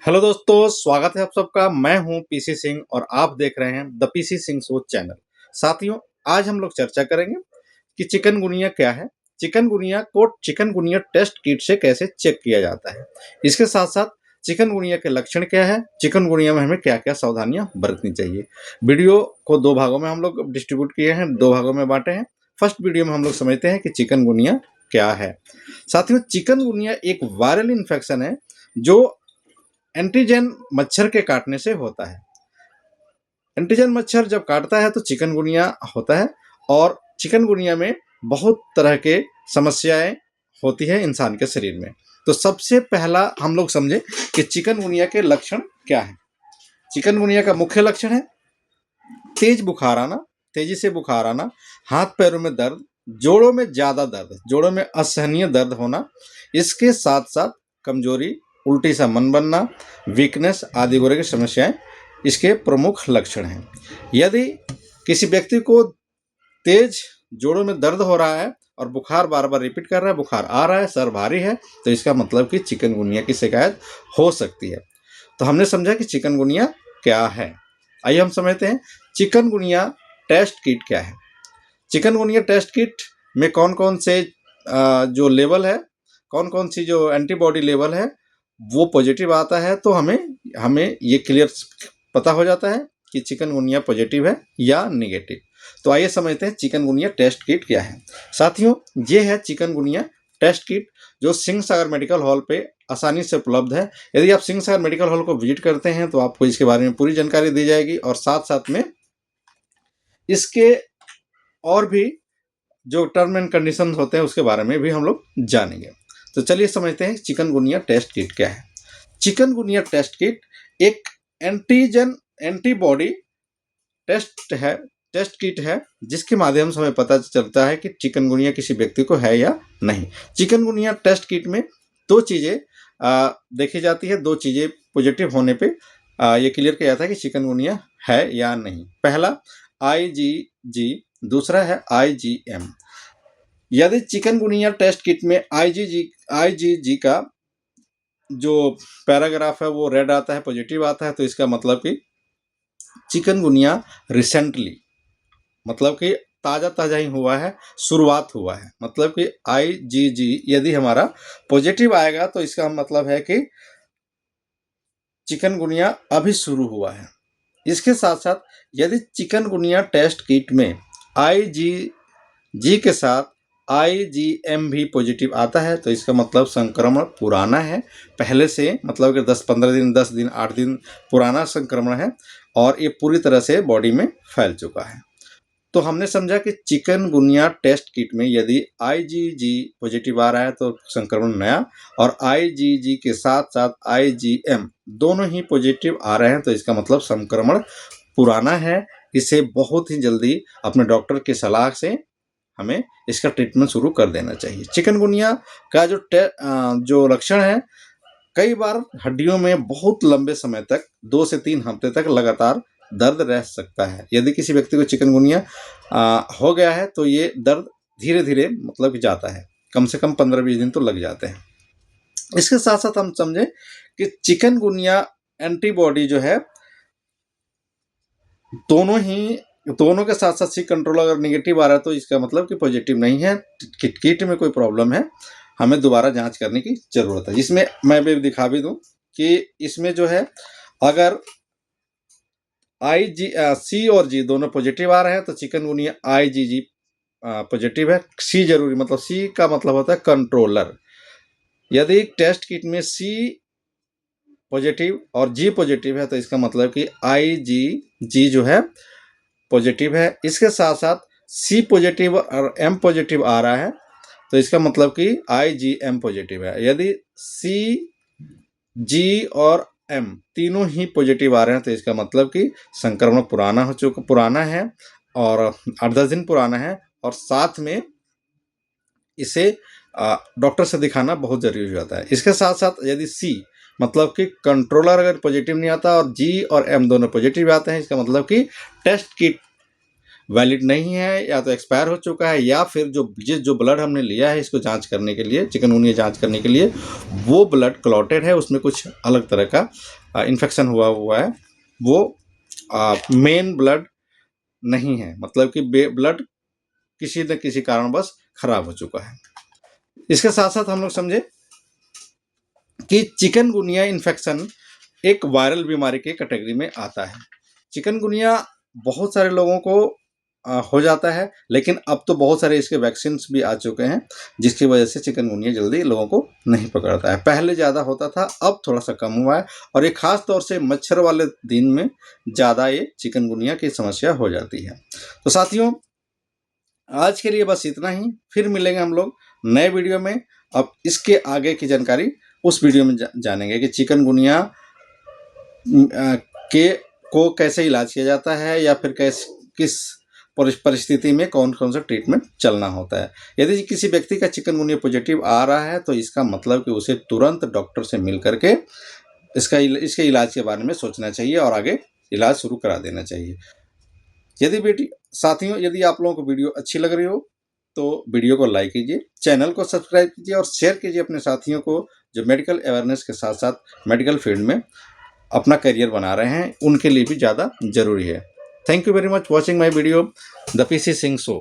Hello दोस्तों, स्वागत है आप सबका। मैं हूं पीसी सिंह और आप देख रहे हैं the PC Singh show channel. साथियों, आज हम लोग चर्चा करेंगे कि चिकनगुनिया क्या है, चिकनगुनिया को चिकनगुनिया टेस्ट किट से कैसे चेक किया जाता है, इसके साथ साथ चिकनगुनिया के लक्षण क्या है, चिकनगुनिया में हमें क्या क्या सावधानियां बरतनी चाहिए। वीडियो को दो भागों में हम लोग डिस्ट्रीब्यूट किए हैं, दो भागों में बांटे हैं। फर्स्ट वीडियो में हम लोग समझते हैं कि चिकनगुनिया क्या है। साथियों, चिकनगुनिया एक वायरल इन्फेक्शन है जो एंटीजन मच्छर के काटने से होता है। एंटीजन मच्छर जब काटता है तो चिकनगुनिया होता है और चिकनगुनिया में बहुत तरह के समस्याएं होती है इंसान के शरीर में। तो सबसे पहला हम लोग समझे कि चिकनगुनिया के लक्षण क्या है। चिकनगुनिया का मुख्य लक्षण है तेज बुखार आना, तेजी से बुखार आना, हाथ पैरों में दर्द, जोड़ों में ज़्यादा दर्द, जोड़ों में असहनीय दर्द होना, इसके साथ साथ कमजोरी, उल्टी सा मन बनना, वीकनेस आदि वगैरह की समस्याएं इसके प्रमुख लक्षण हैं। यदि किसी व्यक्ति को तेज जोड़ों में दर्द हो रहा है और बुखार बार बार रिपीट कर रहा है, बुखार आ रहा है, सर भारी है, तो इसका मतलब कि चिकनगुनिया की शिकायत हो सकती है। तो हमने समझा कि चिकनगुनिया क्या है। आइए हम समझते हैं चिकनगुनिया टेस्ट किट क्या है। चिकनगुनिया टेस्ट किट में कौन कौन से जो लेवल है, कौन कौन सी जो एंटीबॉडी लेवल है वो पॉजिटिव आता है, तो हमें ये क्लियर पता हो जाता है कि चिकनगुनिया पॉजिटिव है या नेगेटिव। तो आइए समझते हैं चिकनगुनिया टेस्ट किट क्या है। साथियों, ये है चिकनगुनिया टेस्ट किट जो सिंह सागर मेडिकल हॉल पे आसानी से उपलब्ध है। यदि आप सिंह सागर मेडिकल हॉल को विजिट करते हैं तो आपको इसके बारे में पूरी जानकारी दी जाएगी और साथ साथ में इसके और भी जो टर्म एंड कंडीशन होते हैं उसके बारे में भी हम लोग जानेंगे। तो चलिए समझते हैं चिकनगुनिया टेस्ट किट क्या है। चिकनगुनिया टेस्ट किट एक एंटीबॉडी टेस्ट किट है जिसके माध्यम से हमें पता चलता है कि चिकनगुनिया किसी व्यक्ति को है या नहीं। चिकनगुनिया टेस्ट किट में दो चीज़ें देखी जाती है। दो चीज़ें पॉजिटिव होने पे ये क्लियर किया जाता है कि चिकनगुनिया है या नहीं। पहला IgG, दूसरा है IgM। यदि चिकनगुनिया टेस्ट किट में IgG का जो पैराग्राफ है वो रेड आता है, पॉजिटिव आता है, तो इसका मतलब कि चिकनगुनिया रिसेंटली, मतलब कि ताज़ा ही हुआ है, शुरुआत हुआ है। मतलब कि IgG यदि हमारा पॉजिटिव आएगा तो इसका मतलब है कि चिकनगुनिया अभी शुरू हुआ है। इसके साथ साथ यदि चिकनगुनिया टेस्ट किट में IgG के साथ IgM भी पॉजिटिव आता है तो इसका मतलब संक्रमण पुराना है, पहले से, मतलब कि 10-15 दिन, 10 दिन, 8 दिन पुराना संक्रमण है और ये पूरी तरह से बॉडी में फैल चुका है। तो हमने समझा कि चिकनगुनिया टेस्ट किट में यदि IgG पॉजिटिव आ रहा है तो संक्रमण नया, और IgG के साथ साथ IgM दोनों ही पॉजिटिव आ रहे हैं तो इसका मतलब संक्रमण पुराना है। इसे बहुत ही जल्दी अपने डॉक्टर की सलाह से हमें इसका ट्रीटमेंट शुरू कर देना चाहिए। चिकनगुनिया का जो लक्षण है, कई बार हड्डियों में बहुत लंबे समय तक 2 से 3 हफ्ते तक लगातार दर्द रह सकता है। यदि किसी व्यक्ति को चिकनगुनिया हो गया है तो ये दर्द धीरे धीरे मतलब कि जाता है, कम से कम 15-20 दिन तो लग जाते हैं। इसके साथ साथ हम समझें कि चिकनगुनिया एंटीबॉडी जो है दोनों के साथ साथ सी कंट्रोल अगर निगेटिव आ रहा है तो इसका मतलब कि पॉजिटिव नहीं है, किट में कोई प्रॉब्लम है, हमें दोबारा जांच करने की ज़रूरत है। इसमें मैं भी दिखा भी दूं कि इसमें जो है अगर C और G दोनों पॉजिटिव आ रहे हैं तो चिकनगुनिया IgG पॉजिटिव है। C जरूरी, मतलब C का मतलब होता है कंट्रोलर। यदि टेस्ट किट में C पॉजिटिव और G पॉजिटिव है तो इसका मतलब कि IgG जो है पॉजिटिव है। इसके साथ साथ C पॉजिटिव और M पॉजिटिव आ रहा है तो इसका मतलब कि IgM पॉजिटिव है। यदि C, G और M तीनों ही पॉजिटिव आ रहे हैं तो इसका मतलब कि संक्रमण पुराना है और 8-10 दिन पुराना है, और साथ में इसे डॉक्टर से दिखाना बहुत ज़रूरी हो जाता है। इसके साथ साथ यदि C मतलब कि कंट्रोलर अगर पॉजिटिव नहीं आता और G और M दोनों पॉजिटिव आते हैं, इसका मतलब कि टेस्ट किट वैलिड नहीं है, या तो एक्सपायर हो चुका है, या फिर जो ब्लड हमने लिया है इसको जांच करने के लिए, चिकनगुनिया जांच करने के लिए, वो ब्लड क्लॉटेड है, उसमें कुछ अलग तरह का इन्फेक्शन हुआ है, वो मेन ब्लड नहीं है, मतलब कि ब्लड किसी न किसी कारणवश खराब हो चुका है। इसके साथ साथ हम लोग समझे कि चिकनगुनिया इन्फेक्शन एक वायरल बीमारी के कैटेगरी में आता है। चिकनगुनिया बहुत सारे लोगों को हो जाता है, लेकिन अब तो बहुत सारे इसके वैक्सीन भी आ चुके हैं, जिसकी वजह से चिकनगुनिया जल्दी लोगों को नहीं पकड़ता है। पहले ज़्यादा होता था, अब थोड़ा सा कम हुआ है, और ये खास तौर से मच्छर वाले दिन में ज़्यादा ये चिकनगुनिया की समस्या हो जाती है। तो साथियों, आज के लिए बस इतना ही, फिर मिलेंगे हम लोग नए वीडियो में। अब इसके आगे की जानकारी उस वीडियो में जानेंगे कि चिकनगुनिया के को कैसे इलाज किया जाता है, या फिर किस परिस्थिति में कौन कौन सा ट्रीटमेंट चलना होता है। यदि किसी व्यक्ति का चिकनगुनिया पॉजिटिव आ रहा है तो इसका मतलब कि उसे तुरंत डॉक्टर से मिल करके इसके इलाज के बारे में सोचना चाहिए और आगे इलाज शुरू करा देना चाहिए। साथियों, यदि आप लोगों को वीडियो अच्छी लग रही हो तो वीडियो को लाइक कीजिए, चैनल को सब्सक्राइब कीजिए और शेयर कीजिए अपने साथियों को जो मेडिकल अवेयरनेस के साथ साथ मेडिकल फील्ड में अपना करियर बना रहे हैं, उनके लिए भी ज़्यादा ज़रूरी है। Thank you very much watching my video the PC Singh show.